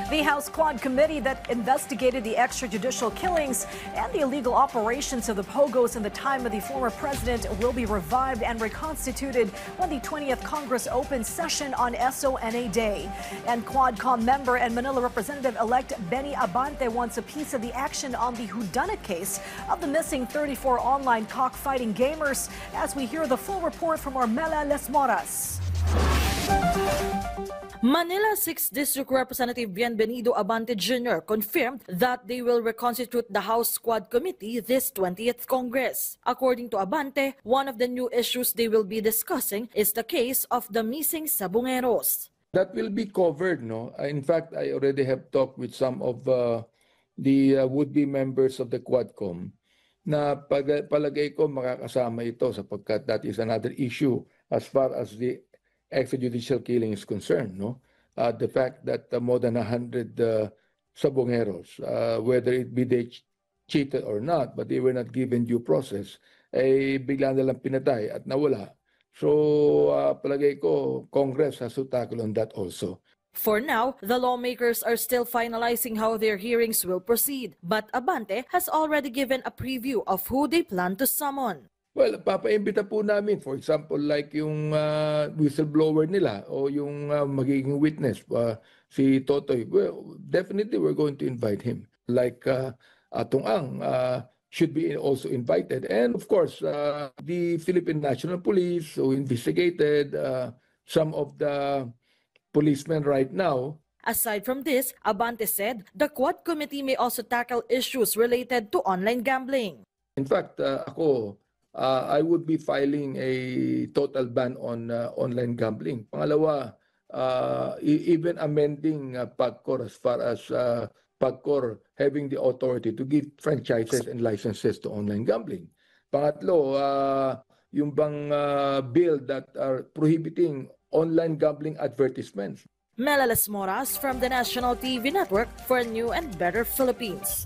The House Quad Committee that investigated the extrajudicial killings and the illegal operations of the Pogos in the time of the former president will be revived and reconstituted when the 20th Congress opens session on SONA Day. And Quadcom member and Manila Representative-elect Benny Abante wants a piece of the action on the whodunit case of the missing 34 online cockfighting gamers, as we hear the full report from our Mela Les Moras. Manila 6th District Representative Bienvenido Abante Jr. confirmed that they will reconstitute the House Quad Committee this 20th Congress. According to Abante, one of the new issues they will be discussing is the case of the missing sabongeros. That will be covered, no? In fact, I already have talked with some of the would-be members of the Quadcom na palagay ko makakasama ito sapagkat that is another issue as far as the extrajudicial killing is concerned, no? The fact that more than 100 sabongeros, whether it be they cheated or not, but they were not given due process, ay bigla nilang pinatay at nawala. So palagay ko, Congress has to tackle on that also. For now, the lawmakers are still finalizing how their hearings will proceed, but Abante has already given a preview of who they plan to summon. Well, papaimbita po namin, for example, like yung whistleblower nila o yung magiging witness, si Totoy. Well, definitely we're going to invite him. Like Atong Ang should be also invited. And of course, the Philippine National Police who investigated some of the policemen right now. Aside from this, Abante said the Quad Committee may also tackle issues related to online gambling. In fact, I would be filing a total ban on online gambling. Pangalawa, even amending PAGCOR as far as PAGCOR having the authority to give franchises and licenses to online gambling. Pangatlo, yung bang bill that are prohibiting online gambling advertisements. Mela Les Moras from the National TV Network for a New and Better Philippines.